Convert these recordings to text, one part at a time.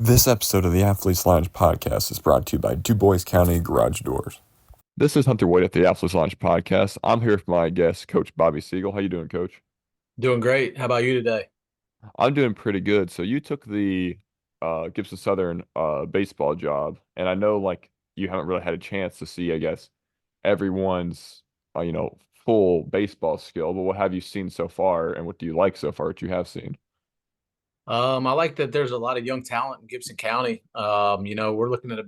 This episode of the Athletes Lounge podcast is brought to you by Dubois County Garage Doors. This is Hunter Wade at the Athletes Lounge podcast. I'm here with my guest, Coach Bobby Segal. How you doing, Coach? Doing great. How about you today? I'm doing pretty good. So you took the Gibson Southern baseball job, and I know like you haven't really had a chance to see, I guess, everyone's full baseball skill. But what have you seen so far, and what do you like so far? What you have seen? I like that there's a lot of young talent in Gibson County. We're looking at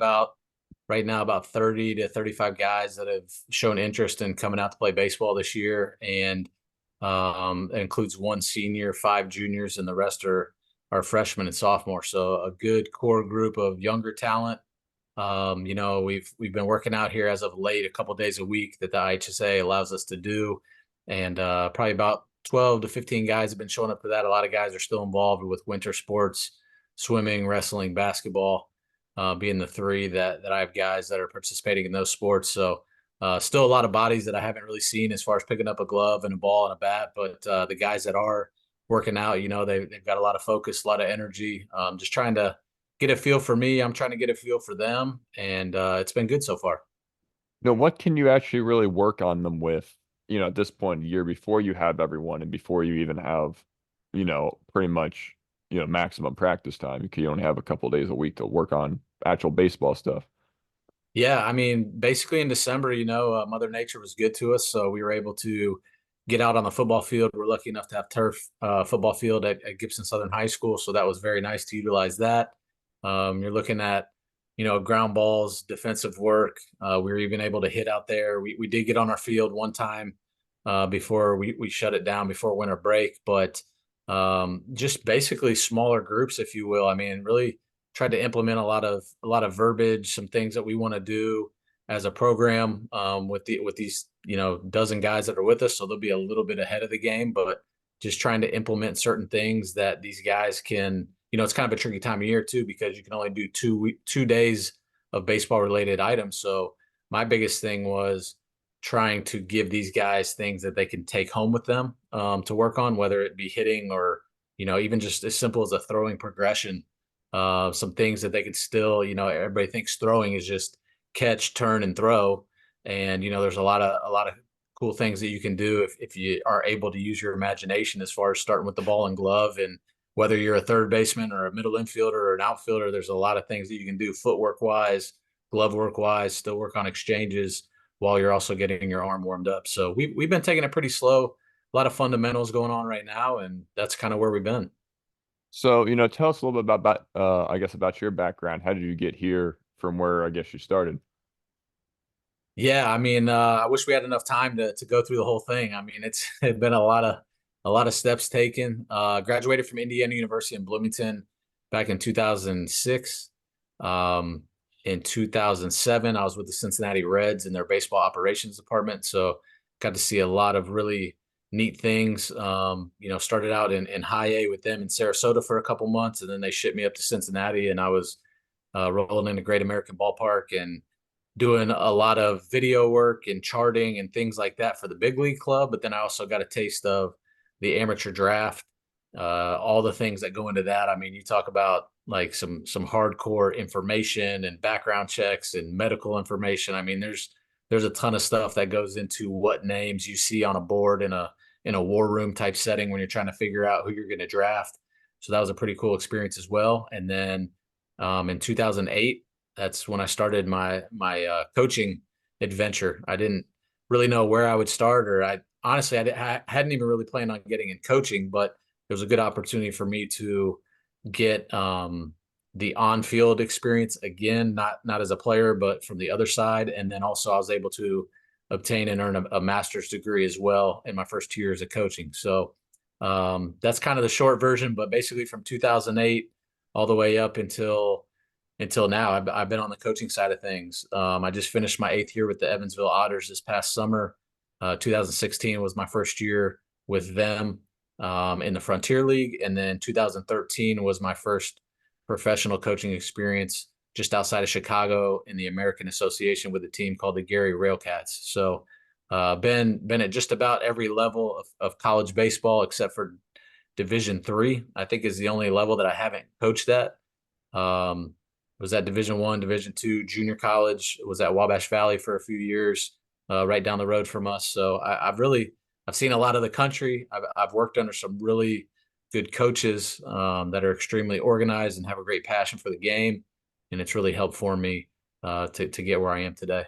right now about 30 to 35 guys that have shown interest in coming out to play baseball this year. And it includes one senior, five juniors, and the rest are freshmen and sophomores. So a good core group of younger talent. We've been working out here as of late, a couple of days a week that the IHSA allows us to do, and probably about 12 to 15 guys have been showing up for that. A lot of guys are still involved with winter sports, swimming, wrestling, basketball, being the three that I have guys that are participating in those sports. So still a lot of bodies that I haven't really seen as far as picking up a glove and a ball and a bat, but the guys that are working out, they've got a lot of focus, a lot of energy, just trying to get a feel for me. I'm trying to get a feel for them, and it's been good so far. What can you actually really work on them with, at this point in the year before you have everyone and before you even have, pretty much, maximum practice time because you only have a couple days a week to work on actual baseball stuff. Yeah, I mean, basically in December, Mother Nature was good to us, so we were able to get out on the football field. We're lucky enough to have turf football field at Gibson Southern High School, so that was very nice to utilize that. You're looking at, ground balls, defensive work. We were even able to hit out there. We did get on our field one time before we shut it down before winter break, but just basically smaller groups, if you will. I mean, really tried to implement a lot of verbiage, some things that we want to do as a program with these dozen guys that are with us, so they'll be a little bit ahead of the game, but just trying to implement certain things that these guys can. It's kind of a tricky time of year too because you can only do 2 days of baseball related items. So my biggest thing was trying to give these guys things that they can take home with them to work on, whether it be hitting or even just as simple as a throwing progression. Some things that they could still, everybody thinks throwing is just catch, turn, and throw, and there's a lot of cool things that you can do if you are able to use your imagination as far as starting with the ball and glove, and whether you're a third baseman or a middle infielder or an outfielder, there's a lot of things that you can do footwork wise, glove work wise, still work on exchanges while you're also getting your arm warmed up. So we've been taking it pretty slow. A lot of fundamentals going on right now, and that's kind of where we've been. So, tell us a little bit I guess, about your background. How did you get here from where I guess you started? Yeah, I mean, I wish we had enough time to go through the whole thing. I mean, it's been a lot of steps taken. Graduated from Indiana University in Bloomington back in 2006. In 2007, I was with the Cincinnati Reds in their baseball operations department, so got to see a lot of really neat things. Started out in high A with them in Sarasota for a couple months, and then they shipped me up to Cincinnati, and I was rolling in the Great American Ballpark and doing a lot of video work and charting and things like that for the big league club. But then I also got a taste of the amateur draft, all the things that go into that. I mean, you talk about like some hardcore information and background checks and medical information. I mean, there's a ton of stuff that goes into what names you see on a board in a war room type setting when you're trying to figure out who you're going to draft. So that was a pretty cool experience as well. And then in 2008, that's when I started my coaching adventure. I didn't really know where I would start, or I honestly I hadn't even really planned on getting in coaching, but it was a good opportunity for me to get the on-field experience again, not as a player, but from the other side. And then also I was able to obtain and earn a master's degree as well in my first 2 years of coaching. So that's kind of the short version, but basically from 2008 all the way up until now, I've been on the coaching side of things. I just finished my 8th year with the Evansville Otters this past summer. 2016 was my first year with them in the Frontier League, and then 2013 was my first professional coaching experience just outside of Chicago in the American Association with a team called the Gary Railcats. So, been at just about every level of college baseball except for Division III. I think is the only level that I haven't coached at. Was at Division I, Division II junior college. Was at Wabash Valley for a few years, right down the road from us. So I've seen a lot of the country. I've worked under some really good coaches that are extremely organized and have a great passion for the game, and it's really helped form me to get where I am today.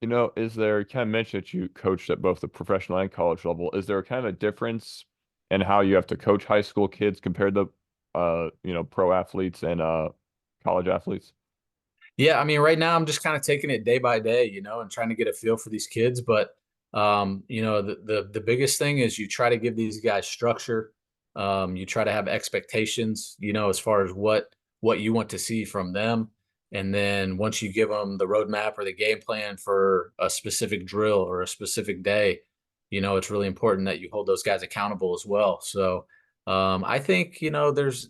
Is there, you kind of mentioned that you coached at both the professional and college level. Is there kind of a difference in how you have to coach high school kids compared to pro athletes and college athletes? Yeah, I mean, right now I'm just kind of taking it day by day, and trying to get a feel for these kids. But the biggest thing is you try to give these guys structure. You try to have expectations, as far as what you want to see from them. And then once you give them the roadmap or the game plan for a specific drill or a specific day, it's really important that you hold those guys accountable as well. So I think, there's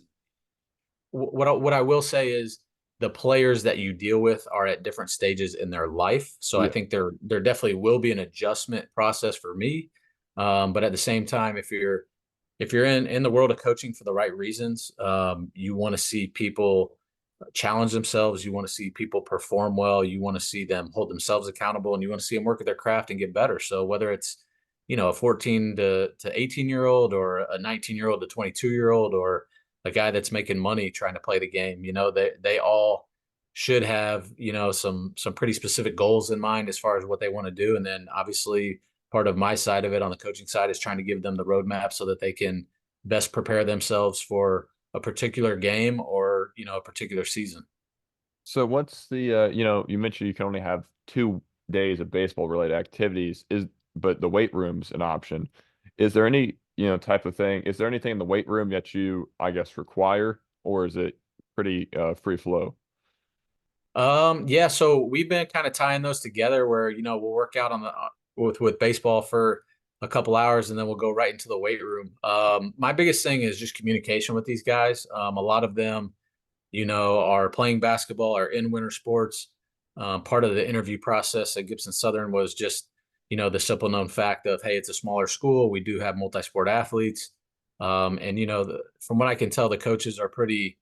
what I will say is the players that you deal with are at different stages in their life. So I Yeah. think there definitely will be an adjustment process for me. But at the same time, if you're in the world of coaching for the right reasons, you want to see people challenge themselves. You want to see people perform well. You want to see them hold themselves accountable, and you want to see them work at their craft and get better. So whether it's a 14 to 18-year-old, or a 19-year-old to 22-year-old, or a guy that's making money trying to play the game, they all should have some pretty specific goals in mind as far as what they want to do. And then obviously part of my side of it on the coaching side is trying to give them the roadmap so that they can best prepare themselves for a particular game or a particular season. So what's the you mentioned you can only have 2 days of baseball related activities, but the weight room's an option. Is there any, type of thing? Is there anything in the weight room that you, I guess, require, or is it pretty free flow? Yeah, so we've been kind of tying those together where, we'll work out on the with baseball for a couple hours and then we'll go right into the weight room. My biggest thing is just communication with these guys. A lot of them, are playing basketball or in winter sports. Part of the interview process at Gibson Southern was just, the simple known fact of, hey, it's a smaller school. We do have multi-sport athletes. And, from what I can tell, the coaches are pretty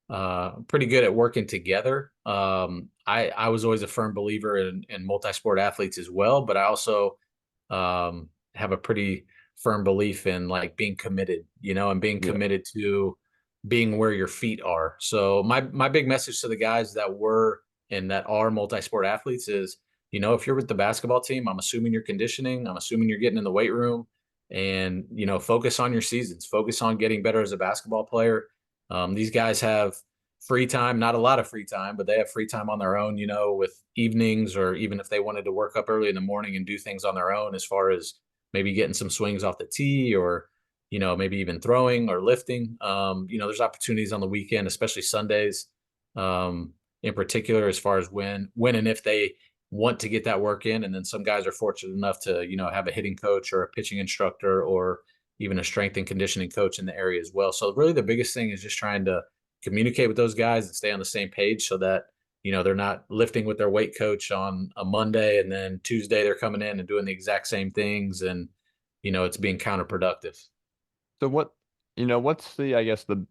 good at working together. I was always a firm believer in multi-sport athletes as well, but I also have a pretty firm belief in like being committed, and being Yeah. committed to being where your feet are. So my big message to the guys that were and that are multi-sport athletes is, if you're with the basketball team, I'm assuming you're conditioning, I'm assuming you're getting in the weight room, and focus on your seasons, focus on getting better as a basketball player. These guys have free time, not a lot of free time, but they have free time on their own, with evenings, or even if they wanted to work up early in the morning and do things on their own, as far as maybe getting some swings off the tee, or, maybe even throwing or lifting. There's opportunities on the weekend, especially Sundays, in particular, as far as when and if they want to get that work in. And then some guys are fortunate enough to, have a hitting coach or a pitching instructor or even a strength and conditioning coach in the area as well. So really the biggest thing is just trying to communicate with those guys and stay on the same page so that, they're not lifting with their weight coach on a Monday and then Tuesday they're coming in and doing the exact same things, and, it's being counterproductive. So what's the, I guess, the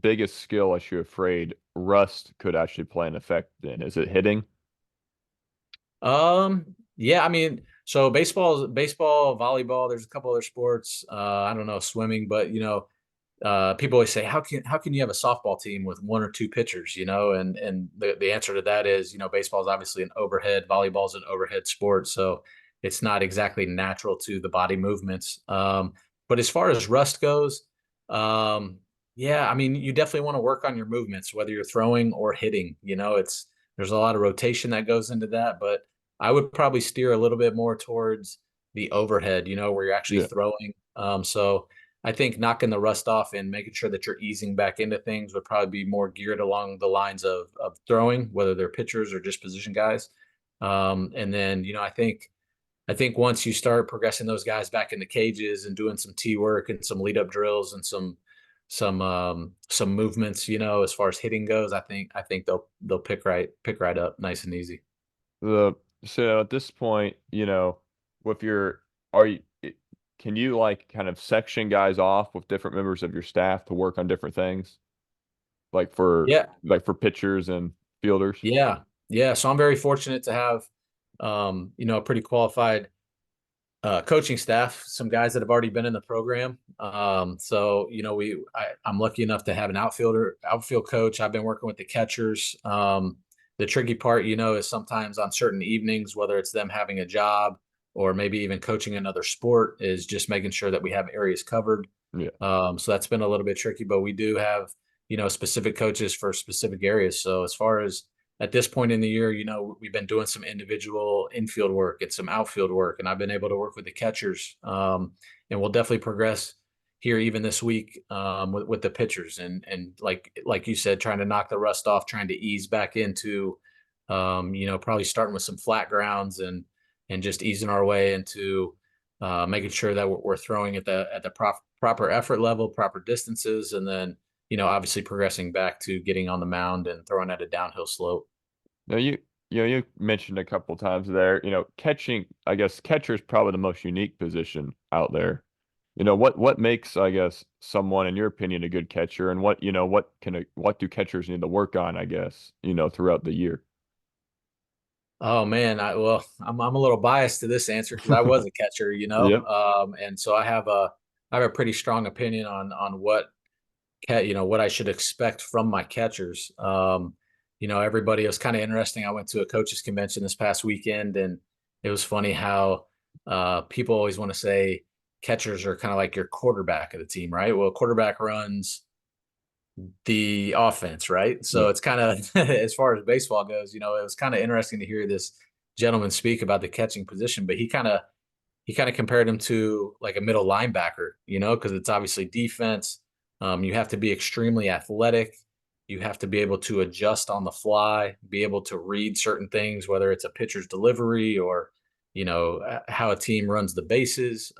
biggest skill that you're afraid rust could actually play an effect in? Is it hitting? Yeah, I mean, so baseball, volleyball, there's a couple other sports, I don't know, swimming, but people always say, how can you have a softball team with one or two pitchers, and the answer to that is, baseball is obviously an overhead, volleyball is an overhead sport, so it's not exactly natural to the body movements. But as far as rust goes, um, yeah, I mean, you definitely want to work on your movements, whether you're throwing or hitting. There's a lot of rotation that goes into that, but I would probably steer a little bit more towards the overhead, where you're actually Yeah. throwing. So I think knocking the rust off and making sure that you're easing back into things would probably be more geared along the lines of throwing, whether they're pitchers or just position guys. And then, I think once you start progressing those guys back into cages and doing some T work and some lead up drills and some movements, as far as hitting goes, I think they'll pick right up nice and easy. The so at this point, with your are you can you like kind of section guys off with different members of your staff to work on different things? Yeah, like for pitchers and fielders? yeah, yeah. So I'm very fortunate to have, a pretty qualified coaching staff, some guys that have already been in the program. So I'm lucky enough to have an outfield coach. I've been working with the catchers. The tricky part, is sometimes on certain evenings, whether it's them having a job or maybe even coaching another sport, is just making sure that we have areas covered. Yeah. So that's been a little bit tricky, but we do have, specific coaches for specific areas. So as far as at this point in the year, we've been doing some individual infield work and some outfield work, and I've been able to work with the catchers. And we'll definitely progress here even this week with the pitchers and like you said, trying to knock the rust off, trying to ease back into, probably starting with some flat grounds and just easing our way into making sure that we're throwing at the proper effort level, proper distances, and then obviously progressing back to getting on the mound and throwing at a downhill slope. Now you mentioned a couple times there, catching, I guess catcher is probably the most unique position out there. What makes, I guess, someone in your opinion a good catcher, and what do catchers need to work on, I guess, throughout the year? Oh man, I'm a little biased to this answer because I was a catcher, Yep. and so I have a pretty strong opinion on what I should expect from my catchers. Everybody, it was kind of interesting. I went to a coaches convention this past weekend, and it was funny how people always want to say catchers are kind of like your quarterback of the team, right? Well, quarterback runs the offense, right? Yeah. So it's kind of as far as baseball goes, it was kind of interesting to hear this gentleman speak about the catching position, but he kind of compared him to like a middle linebacker, because it's obviously defense. You have to be extremely athletic. You have to be able to adjust on the fly, be able to read certain things, whether it's a pitcher's delivery or, how a team runs the bases,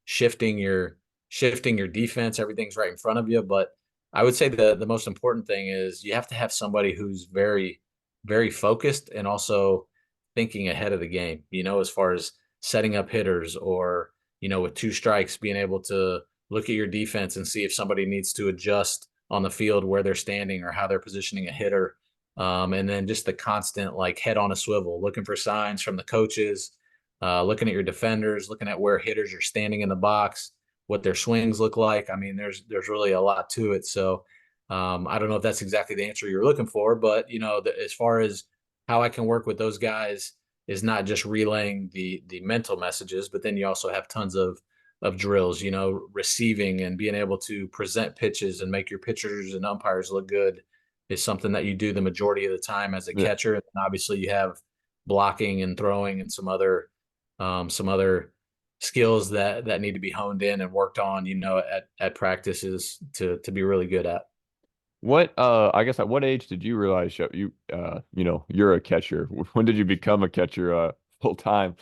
shifting your shifting your defense. Everything's right in front of you. But I would say the most important thing is you have to have somebody who's very, very focused and also thinking ahead of the game, as far as setting up hitters or, with two strikes, being able to look at your defense and see if somebody needs to adjust on the field where they're standing or how they're positioning a hitter. And then just the constant like head on a swivel, looking for signs from the coaches, looking at your defenders, looking at where hitters are standing in the box, what their swings look like. I mean, there's really a lot to it. So I don't know if that's exactly the answer you're looking for, but as far as how I can work with those guys is not just relaying the mental messages, but then you also have tons of drills, receiving and being able to present pitches and make your pitchers and umpires look good is something that you do the majority of the time as a Yeah. catcher. And obviously you have blocking and throwing and some other skills that need to be honed in and worked on, at practices to be really good at. I guess at what age did you realize you're a catcher? When did you become a catcher full time?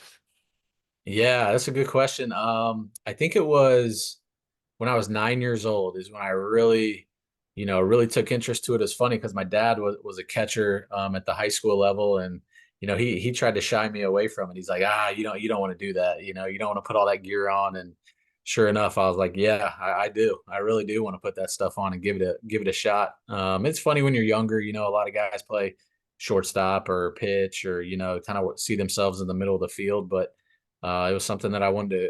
Yeah, that's a good question. I think it was when I was 9 years old is when I really took interest to it. It's funny because my dad was a catcher at the high school level, and he tried to shy me away from it. He's like, you don't want to do that. You don't want to put all that gear on. And sure enough, I was like, yeah, I do. I really do want to put that stuff on and give it a shot. It's funny when you're younger. A lot of guys play shortstop or pitch or kind of see themselves in the middle of the field, but it was something that I wanted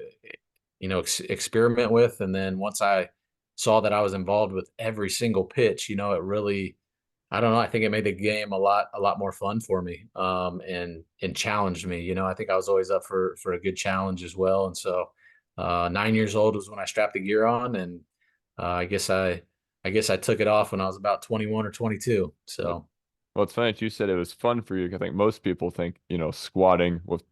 to experiment with. And then once I saw that I was involved with every single pitch, it really, I don't know, I think it made the game a lot more fun for me, and challenged me. I think I was always up for a good challenge as well. And so 9 years old was when I strapped the gear on, and I guess I took it off when I was about 21 or 22. Yeah. So Well, it's funny that you said it was fun for you. 'Cause I think most people think, squatting with,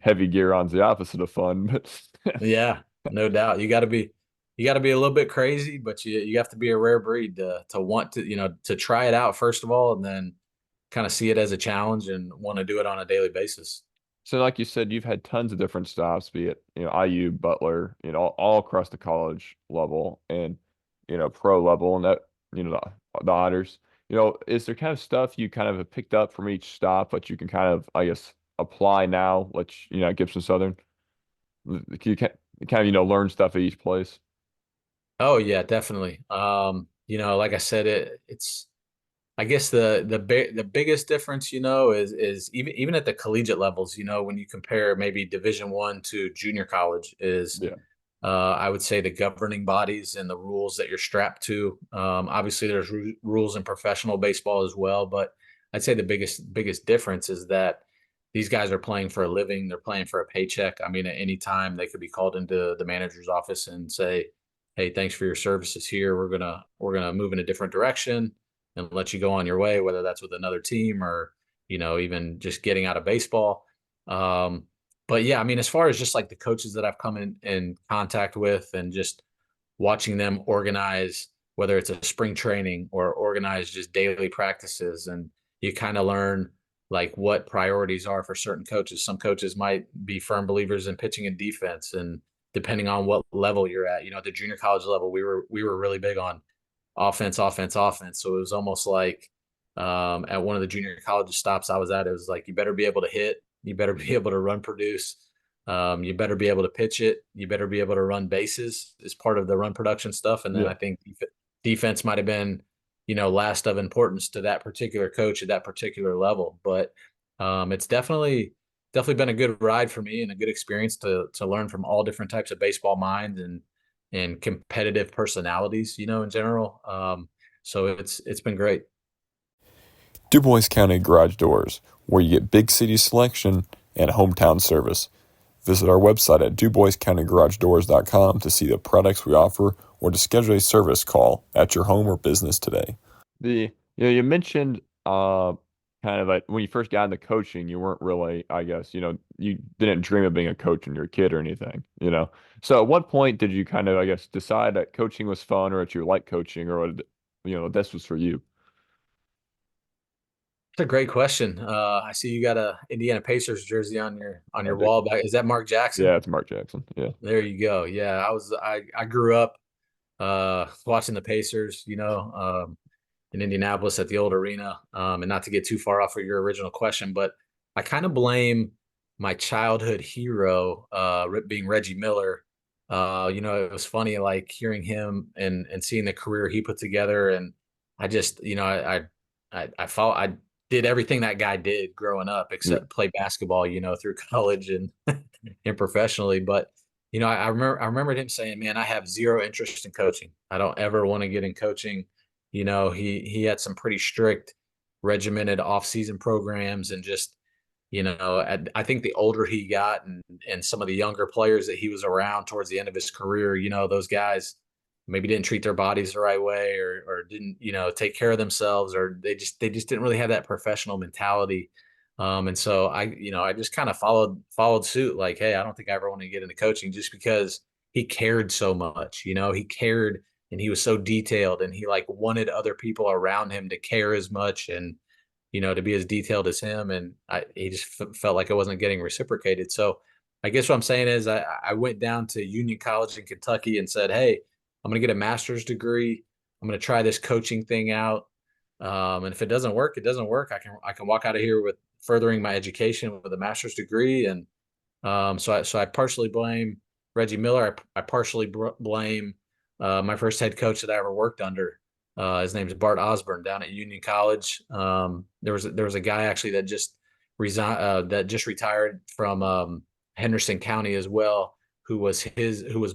heavy gear on's the opposite of fun. But yeah, no doubt. You got to be a little bit crazy, but you have to be a rare breed to want to try it out first of all, and then kind of see it as a challenge and want to do it on a daily basis. so like you said, you've had tons of different stops, be it, IU, Butler, all across the college level and, pro level and that, the honors. Is there kind of stuff you kind of have picked up from each stop, but you can kind of, I guess, apply now, which, at Gibson Southern? You can kind of, learn stuff at each place. Oh yeah, definitely. like I said, it's I guess the biggest difference, is even at the collegiate levels, when you compare maybe Division I to junior college, is Yeah. I would say the governing bodies and the rules that you're strapped to. Obviously, there's rules in professional baseball as well, but I'd say the biggest difference is that these guys are playing for a living. They're playing for a paycheck. I mean, at any time they could be called into the manager's office and say, "Hey, thanks for your services here. We're gonna move in a different direction and let you go on your way," whether that's with another team or even just getting out of baseball. Um, but yeah, I mean, as far as just like the coaches that I've come in contact with and just watching them organize, whether it's a spring training or organize just daily practices, and you kind of learn like what priorities are for certain coaches. Some coaches might be firm believers in pitching and defense, and depending on what level you're at, at the junior college level, we were really big on offense, offense, offense. So it was almost like at one of the junior college stops I was at, it was like you better be able to hit, you better be able to run produce, you better be able to pitch it, you better be able to run bases as part of the run production stuff. And then Yeah. I think defense might have been, last of importance to that particular coach at that particular level. But it's definitely been a good ride for me and a good experience to learn from all different types of baseball minds and competitive personalities, in general. So it's been great. Dubois County Garage Doors, where you get big city selection and hometown service. Visit our website at DuboisCountyGarageDoors.com to see the products we offer or to schedule a service call at your home or business today. You mentioned kind of like when you first got into coaching, you weren't really, I guess, you didn't dream of being a coach when you were a kid or anything. So at what point did you kind of, I guess, decide that coaching was fun or that you liked coaching or this was for you? It's a great question. I see you got a Indiana Pacers jersey on your I do. wall back. Is that Mark Jackson? Yeah, it's Mark Jackson. Yeah. There you go. Yeah, I grew up watching the Pacers, in Indianapolis at the old arena. And not to get too far off of your original question, but I kind of blame my childhood hero, being Reggie Miller. It was funny, like hearing him and seeing the career he put together, and I just, I did everything that guy did growing up, Yeah. except play basketball, through college and and professionally. But I remembered him saying, "Man, I have zero interest in coaching. I don't ever want to get in coaching." He had some pretty strict, regimented off-season programs, and just I think the older he got, and some of the younger players that he was around towards the end of his career, those guys maybe didn't treat their bodies the right way, or didn't take care of themselves, or they just didn't really have that professional mentality. And so I just kind of followed suit, like, hey, I don't think I ever want to get into coaching, just because he cared so much. He cared, and he was so detailed, and he like wanted other people around him to care as much, and to be as detailed as him. And he just felt like I wasn't getting reciprocated. So I guess what I'm saying is I went down to Union College in Kentucky and said, hey, I'm going to get a master's degree. I'm going to try this coaching thing out. And if it doesn't work, it doesn't work. I can walk out of here with furthering my education with a master's degree. And so I partially blame Reggie Miller. I partially blame my first head coach that I ever worked under. His name is Bart Osborne down at Union College. There was a guy actually that just retired from Henderson County as well, who was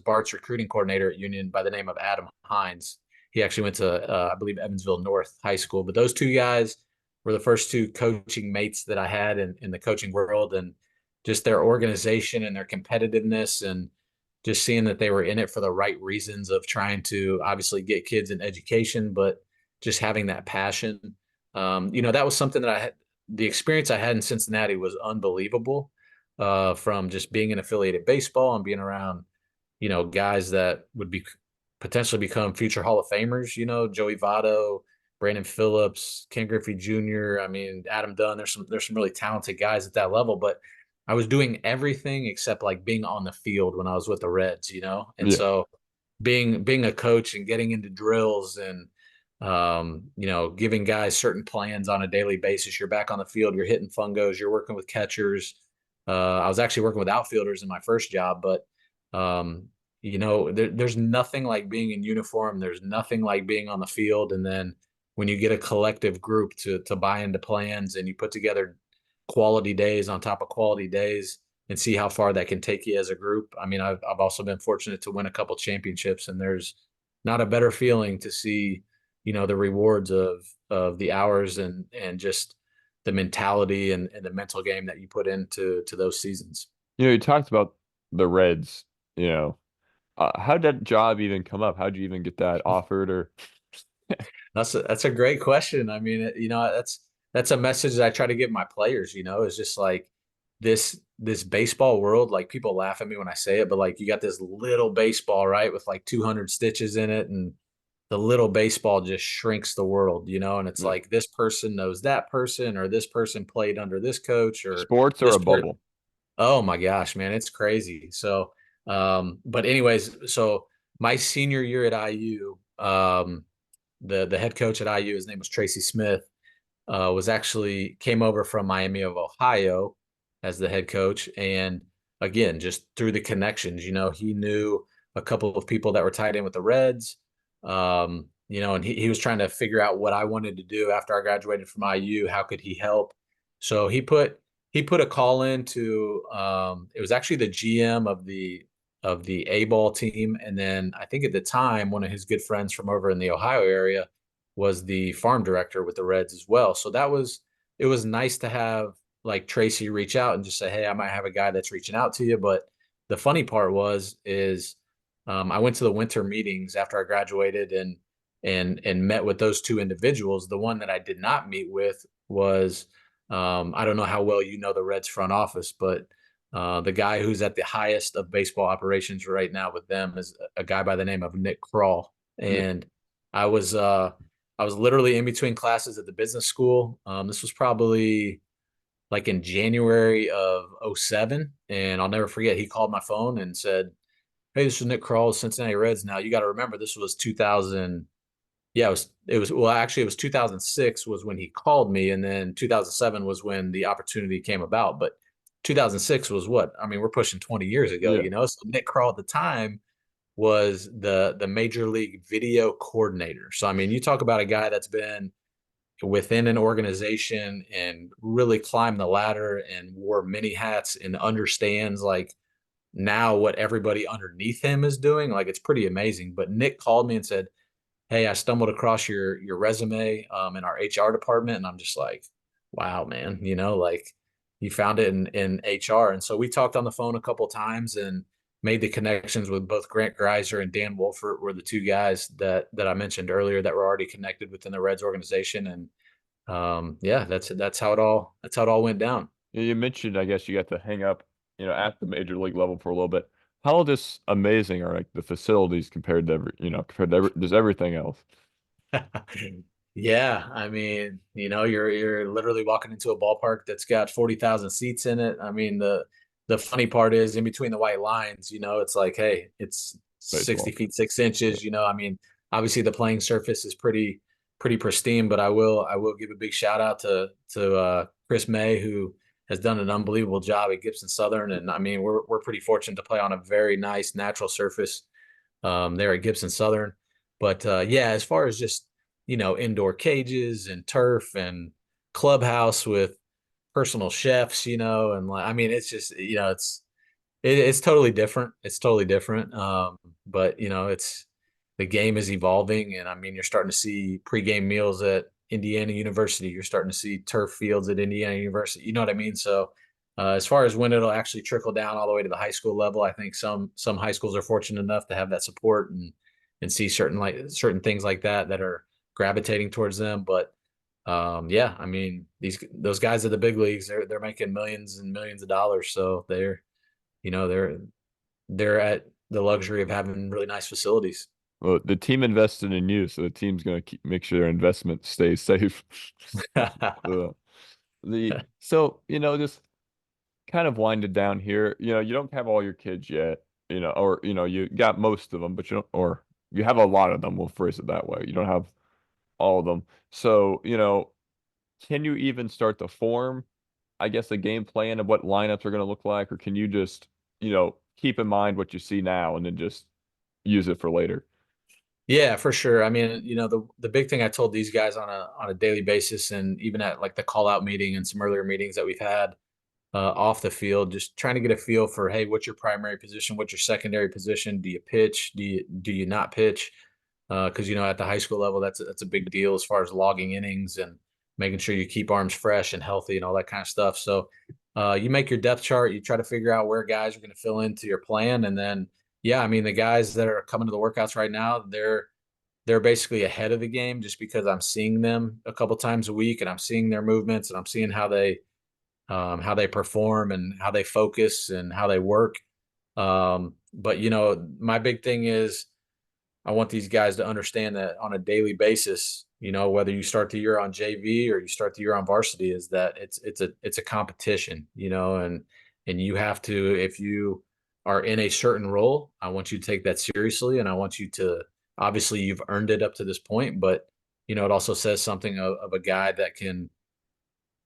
Bart's recruiting coordinator at Union by the name of Adam Hines. He actually went to I believe Evansville North High School. But those two guys were the first two coaching mates that I had in the coaching world, and just their organization and their competitiveness, and just seeing that they were in it for the right reasons of trying to obviously get kids an education, but just having that passion. That was something that the experience I had in Cincinnati was unbelievable, from just being in affiliated baseball and being around, guys that would be potentially become future Hall of Famers, Joey Votto, Brandon Phillips, Ken Griffey Jr. I mean, Adam Dunn. There's some really talented guys at that level, but I was doing everything except like being on the field when I was with the Reds, and Yeah. so being a coach and getting into drills and giving guys certain plans on a daily basis. You're back on the field, you're hitting fungos, you're working with catchers. I was actually working with outfielders in my first job, but there's nothing like being in uniform. There's nothing like being on the field. And then when you get a collective group to buy into plans and you put together quality days on top of quality days and see how far that can take you as a group. I mean, I've also been fortunate to win a couple championships, and there's not a better feeling to see, the rewards of the hours and just the mentality and the mental game that you put into those seasons. You talked about the Reds, you know. How did that job even come up? How'd you even get that offered or That's a great question. I mean, that's a message that I try to give my players, is just like this baseball world, like people laugh at me when I say it, but like you got this little baseball, right, with like 200 stitches in it, and the little baseball just shrinks the world, and it's yeah. like this person knows that person, or this person played under this coach, or Sports or this a per bubble? oh my gosh, man, it's crazy. So, but anyways, so my senior year at IU, the head coach at IU, his name was Tracy Smith, was actually came over from Miami of Ohio as the head coach, and again, just through the connections, he knew a couple of people that were tied in with the Reds, and he was trying to figure out what I wanted to do after I graduated from IU. How could he help? So he put a call in to it was actually the GM of the A ball team, and then I think at the time one of his good friends from over in the Ohio area was the farm director with the Reds as well. So it was nice to have like Tracy reach out and just say, "Hey, I might have a guy that's reaching out to you." But the funny part is I went to the winter meetings after I graduated and met with those two individuals. The one that I did not meet with was I don't know how well you know the Reds front office, but the guy who's at the highest of baseball operations right now with them is a guy by the name of Nick Kroll. Yeah. And I was uh, I was literally in between classes at the business school. This was probably like in January of '07, and I'll never forget. He called my phone and said, "Hey, this is Nick Kroll, Cincinnati Reds. Now you got to remember this was 2000. Yeah, well, actually it was 2006 was when he called me, and then 2007 was when the opportunity came about. But 2006 was what? I mean, we're pushing 20 years ago, Yeah. So Nick Kroll at the time was the major league video coordinator. So I mean, you talk about a guy that's been within an organization and really climbed the ladder and wore many hats and understands like now what everybody underneath him is doing. Like it's pretty amazing. But Nick called me and said, "Hey, I stumbled across your resume in our HR department," and I'm just like, "Wow, man, like you found it in HR." And so we talked on the phone a couple of times and made the connections with both Grant Greiser and Dan Wolfert were the two guys that I mentioned earlier that were already connected within the Reds organization. And yeah, that's how it all went down. You mentioned, I guess you got to hang up, at the major league level for a little bit. How just amazing are like the facilities compared to just everything else? Yeah, I mean, you're literally walking into a ballpark that's got 40,000 seats in it. I mean, the funny part is in between the white lines, it's like, hey, it's 60 Baseball. feet 6 Yeah. inches, I mean, obviously the playing surface is pretty pristine, but I will give a big shout out to Chris May, who has done an unbelievable job at Gibson Southern. And I mean, we're pretty fortunate to play on a very nice natural surface there at Gibson Southern. But yeah, as far as just indoor cages and turf and clubhouse with personal chefs, and like I mean, it's just it's totally different. It's totally different. But it's the game is evolving, and I mean, you're starting to see pregame meals at Indiana University. You're starting to see turf fields at Indiana University. You know what I mean? So, as far as when it'll actually trickle down all the way to the high school level, I think some high schools are fortunate enough to have that support and see certain things like that are gravitating towards them. But yeah, I mean, those guys at the big leagues, they're making millions and millions of dollars, so you know they're they're at the luxury of having really nice facilities. Well, the team invested in you, so the team's gonna make sure their investment stays safe. Uh, just kind of winded down here. You don't have all your kids yet, or you got most of them, but you don't, or you have a lot of them. We'll phrase it that way. You don't have all of them. So, can you even start to form, I guess, a game plan of what lineups are going to look like, or can you just, keep in mind what you see now and then just use it for later. Yeah, for sure. I mean, the big thing I told these guys on a daily basis, and even at like the call out meeting and some earlier meetings that we've had off the field, just trying to get a feel for, hey, what's your primary position? What's your secondary position? Do you pitch? Do you not pitch? Because at the high school level, that's a big deal as far as logging innings and making sure you keep arms fresh and healthy and all that kind of stuff. So you make your depth chart, you try to figure out where guys are going to fill into your plan, and then yeah, I mean the guys that are coming to the workouts right now, they're basically ahead of the game just because I'm seeing them a couple times a week and I'm seeing their movements and I'm seeing how they perform and how they focus and how they work. But my big thing is I want these guys to understand that on a daily basis, whether you start the year on JV or you start the year on varsity, is that it's a competition, and you have to, if you are in a certain role, I want you to take that seriously, and I want you to, obviously you've earned it up to this point, but it also says something of a guy that can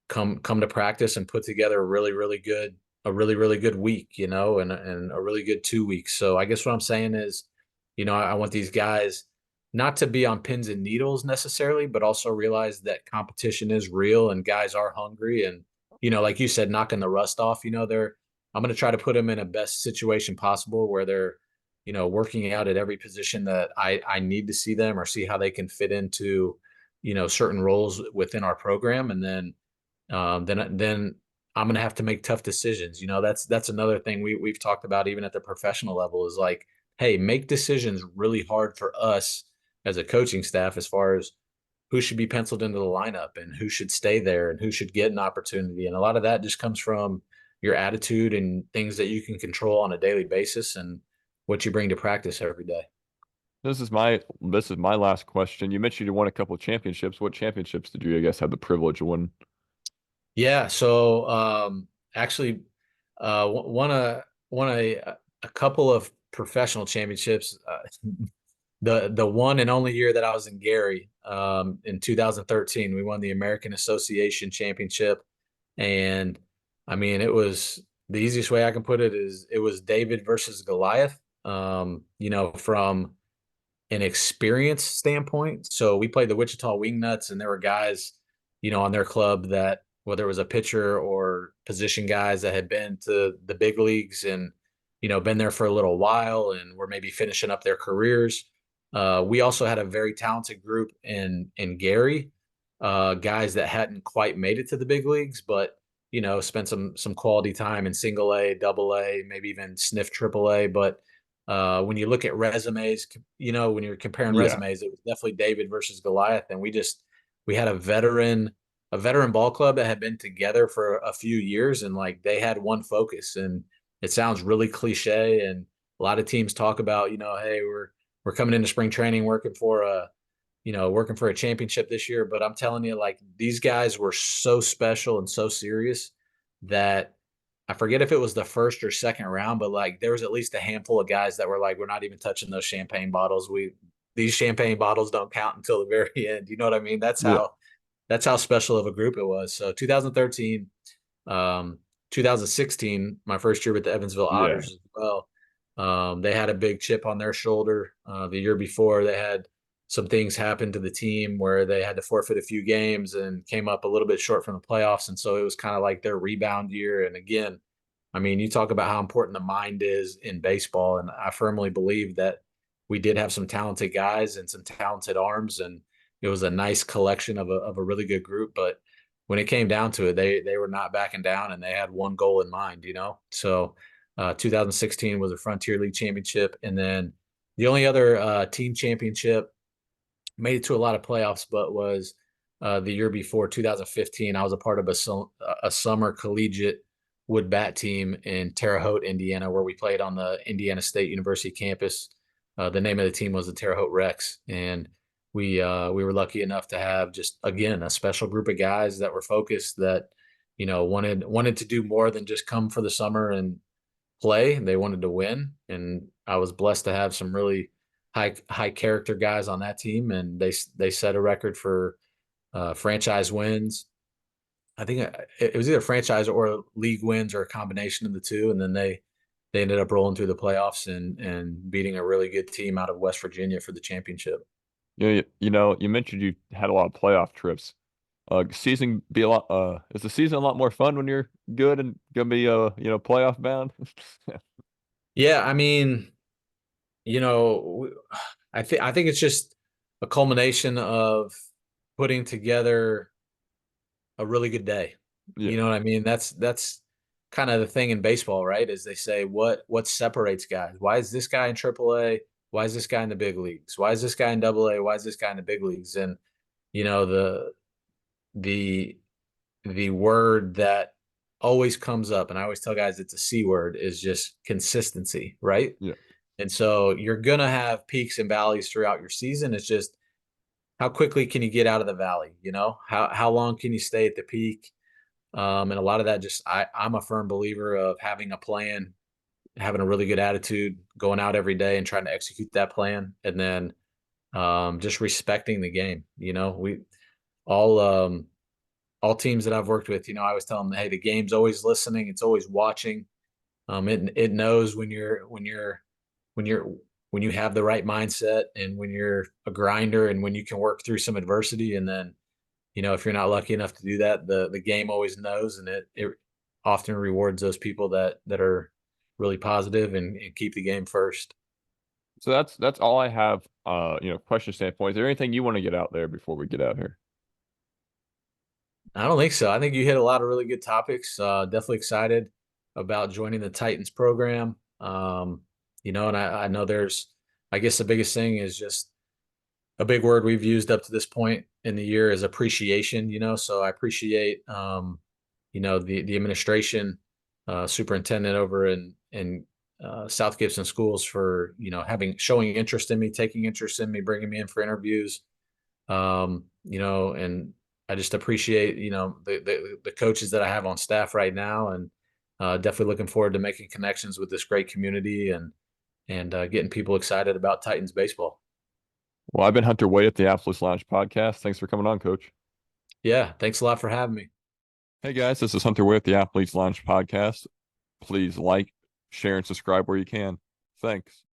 come to practice and put together a really good week, and a really good 2 weeks. So I guess what I'm saying is, I want these guys not to be on pins and needles necessarily, but also realize that competition is real and guys are hungry. And, like you said, knocking the rust off, I'm going to try to put them in a best situation possible where they're, working out at every position that I need to see them or see how they can fit into, certain roles within our program. And then I'm gonna have to make tough decisions. That's another thing we've talked about even at the professional level is like, hey, make decisions really hard for us as a coaching staff as far as who should be penciled into the lineup and who should stay there and who should get an opportunity. And a lot of that just comes from your attitude and things that you can control on a daily basis and what you bring to practice every day. This is my last question. You mentioned you won a couple of championships. What championships did you, I guess, have the privilege of winning? Yeah, so actually won a couple of professional championships. The one and only year that I was in Gary, in 2013, we won the American Association Championship, and I mean it was the easiest way I can put it is it was David versus Goliath. From an experience standpoint. So we played the Wichita Wingnuts, and there were guys, on their club that whether it was a pitcher or position guys that had been to the big leagues and been there for a little while and were maybe finishing up their careers. We also had a very talented group in Gary, guys that hadn't quite made it to the big leagues, but spent some quality time in single A, double A, maybe even sniff triple A. But when you look at resumes, when you're comparing Yeah. resumes, it was definitely David versus Goliath, and we had a veteran ball club that had been together for a few years, and like they had one focus. And it sounds really cliche, and a lot of teams talk about, hey, we're coming into spring training working for a championship this year. But I'm telling you, like these guys were so special and so serious that I forget if it was the first or second round, but like there was at least a handful of guys that were like, we're not even touching those champagne bottles. These champagne bottles don't count until the very end. You know what I mean? That's Yeah. how special of a group it was. So 2013, 2016, my first year with the Evansville Yeah. Otters as well. They had a big chip on their shoulder. The year before, they had some things happen to the team where they had to forfeit a few games and came up a little bit short from the playoffs. And so it was kind of like their rebound year. And again, I mean, you talk about how important the mind is in baseball. And I firmly believe that we did have some talented guys and some talented arms. And it was a nice collection of a really good group. But when it came down to it, they were not backing down and they had one goal in mind. So 2016 was a Frontier League championship. And then the only other team championship made it to a lot of playoffs, but was the year before 2015. I was a part of a summer collegiate wood bat team in Terre Haute, Indiana, where we played on the Indiana State University campus. The name of the team was the Terre Haute Rex, and we were lucky enough to have just again a special group of guys that were focused that wanted to do more than just come for the summer and play. They wanted to win, and I was blessed to have some really high character guys on that team, and they set a record for franchise wins. I think it was either franchise or league wins or a combination of the two, and then they ended up rolling through the playoffs and beating a really good team out of West Virginia for the championship. You mentioned you had a lot of playoff trips. Season be a lot. Is the season a lot more fun when you're good and gonna be playoff bound? Yeah, I mean, you know, I think it's just a culmination of putting together a really good day. You Yeah, know what I mean? That's kind of the thing in baseball, right? Is they say what separates guys? Why is this guy in AAA? Why is this guy in the big leagues? Why is this guy in AA? Why is this guy in the big leagues? And you know the the word that always comes up, and I always tell guys it's a C word, is just consistency, right? yeah. And so you're gonna have peaks and valleys throughout your season. It's just how quickly can you get out of the valley? You know, how long can you stay at the peak? And a lot of that just I'm a firm believer of having a plan, having a really good attitude, going out every day and trying to execute that plan, and then just respecting the game. You know, we all all teams that I've worked with, you know, I always tell them, hey, the game's always listening, it's always watching. It knows when you're when you have the right mindset and when you're a grinder and when you can work through some adversity. And then, you know, if you're not lucky enough to do that, the game always knows, and it often rewards those people that are really positive and keep the game first. So that's all I have. Question standpoint. Is there anything you want to get out there before we get out here? I don't think so. I think you hit a lot of really good topics. Definitely excited about joining the Titans program. You know, and I know I guess the biggest thing is just a big word we've used up to this point in the year is appreciation, you know. So I appreciate you know, the administration, superintendent over in South Gibson schools for, you know, having showing interest in me, taking interest in me, bringing me in for interviews. You know, and I just appreciate, you know, the coaches that I have on staff right now, and definitely looking forward to making connections with this great community and getting people excited about Titans baseball. Well, I've been Hunter Wade at the Athletes Lounge podcast. Thanks for coming on, Coach. Yeah, thanks a lot for having me. Hey guys, this is Hunter Wade at the Athletes Lounge podcast. Please like, share, and subscribe where you can. Thanks.